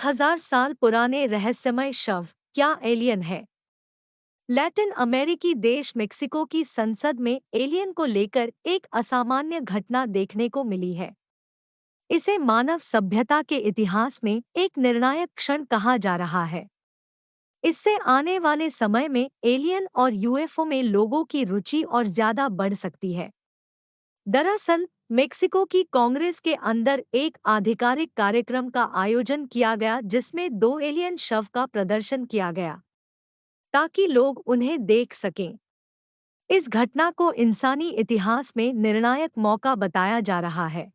1000 साल पुराने रहस्यमय शव क्या एलियन है? लैटिन अमेरिकी देश मेक्सिको की संसद में एलियन को लेकर एक असामान्य घटना देखने को मिली है। इसे मानव सभ्यता के इतिहास में एक निर्णायक क्षण कहा जा रहा है। इससे आने वाले समय में एलियन और यूएफओ में लोगों की रुचि और ज्यादा बढ़ सकती है। दरअसल मेक्सिको की कांग्रेस के अंदर एक आधिकारिक कार्यक्रम का आयोजन किया गया जिसमें 2 एलियन शव का प्रदर्शन किया गया ताकि लोग उन्हें देख सकें। इस घटना को इंसानी इतिहास में निर्णायक मौका बताया जा रहा है।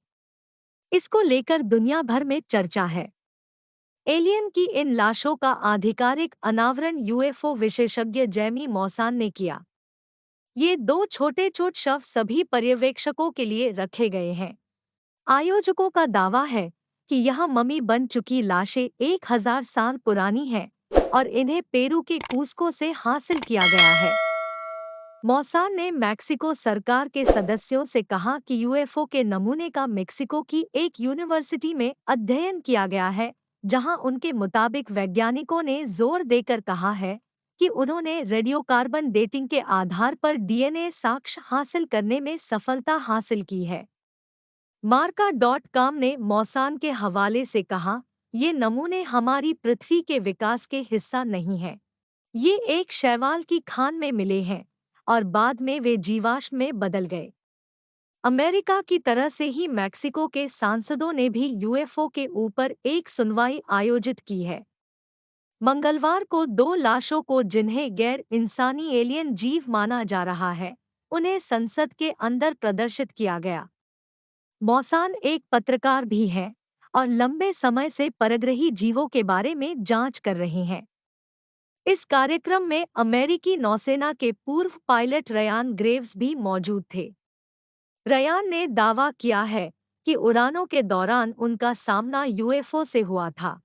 इसको लेकर दुनिया भर में चर्चा है। एलियन की इन लाशों का आधिकारिक अनावरण यूएफओ विशेषज्ञ जैमी मौसान ने किया। ये 2 छोटे शव सभी पर्यवेक्षकों के लिए रखे गए हैं। आयोजकों का दावा है कि यह मम्मी बन चुकी लाशें 1000 साल पुरानी हैं और इन्हें पेरू के कूस्को से हासिल किया गया है। मौसान ने मैक्सिको सरकार के सदस्यों से कहा कि यूएफओ के नमूने का मेक्सिको की एक यूनिवर्सिटी में अध्ययन किया गया है, जहां उनके मुताबिक वैज्ञानिकों ने जोर देकर कहा है कि उन्होंने रेडियोकार्बन डेटिंग के आधार पर डीएनए साक्ष्य हासिल करने में सफलता हासिल की है। मार्का.com ने मौसान के हवाले से कहा, ये नमूने हमारी पृथ्वी के विकास के हिस्सा नहीं हैं। ये एक शैवाल की खान में मिले हैं और बाद में वे जीवाश्म में बदल गए। अमेरिका की तरह से ही मैक्सिको के सांसदों ने भी यूएफओ के ऊपर एक सुनवाई आयोजित की है। मंगलवार को 2 लाशों को, जिन्हें गैर इंसानी एलियन जीव माना जा रहा है, उन्हें संसद के अंदर प्रदर्शित किया गया। मौसान एक पत्रकार भी हैं और लंबे समय से परग्रही जीवों के बारे में जांच कर रहे हैं। इस कार्यक्रम में अमेरिकी नौसेना के पूर्व पायलट रयान ग्रेव्स भी मौजूद थे। रयान ने दावा किया है कि उड़ानों के दौरान उनका सामना यूएफओ से हुआ था।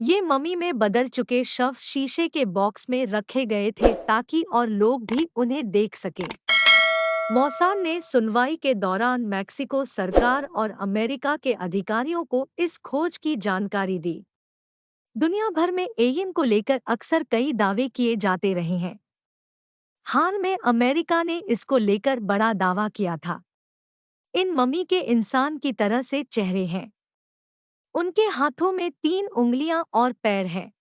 ये मम्मी में बदल चुके शव शीशे के बॉक्स में रखे गए थे ताकि और लोग भी उन्हें देख सकें। मौसान ने सुनवाई के दौरान मैक्सिको सरकार और अमेरिका के अधिकारियों को इस खोज की जानकारी दी। दुनिया भर में एलियन को लेकर अक्सर कई दावे किए जाते रहे हैं। हाल में अमेरिका ने इसको लेकर बड़ा दावा किया था। इन मम्मी के इंसान की तरह से चेहरे हैं। उनके हाथों में 3 उंगलियां और पैर हैं।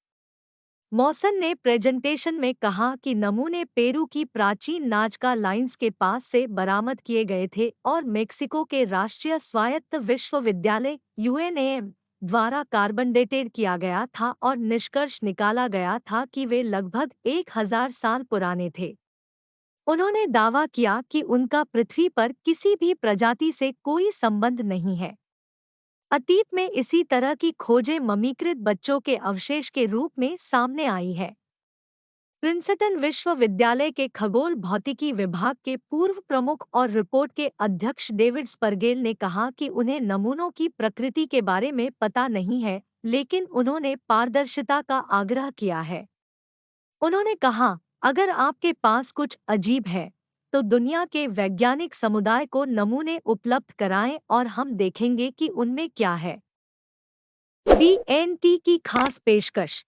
मौसन ने प्रेजेंटेशन में कहा कि नमूने पेरू की प्राचीन नाजका लाइन्स के पास से बरामद किए गए थे और मेक्सिको के राष्ट्रीय स्वायत्त विश्वविद्यालय यूएनएम द्वारा कार्बन डेटेड किया गया था और निष्कर्ष निकाला गया था कि वे लगभग 1000 साल पुराने थे। उन्होंने दावा किया कि उनका पृथ्वी पर किसी भी प्रजाति से कोई संबंध नहीं है। अतीत में इसी तरह की खोजें मम्मीकृत बच्चों के अवशेष के रूप में सामने आई है। प्रिंसटन विश्वविद्यालय के खगोल भौतिकी विभाग के पूर्व प्रमुख और रिपोर्ट के अध्यक्ष डेविड स्परगेल ने कहा कि उन्हें नमूनों की प्रकृति के बारे में पता नहीं है, लेकिन उन्होंने पारदर्शिता का आग्रह किया है। उन्होंने कहा, अगर आपके पास कुछ अजीब है तो दुनिया के वैज्ञानिक समुदाय को नमूने उपलब्ध कराएं और हम देखेंगे कि उनमें क्या है। BNT की खास पेशकश।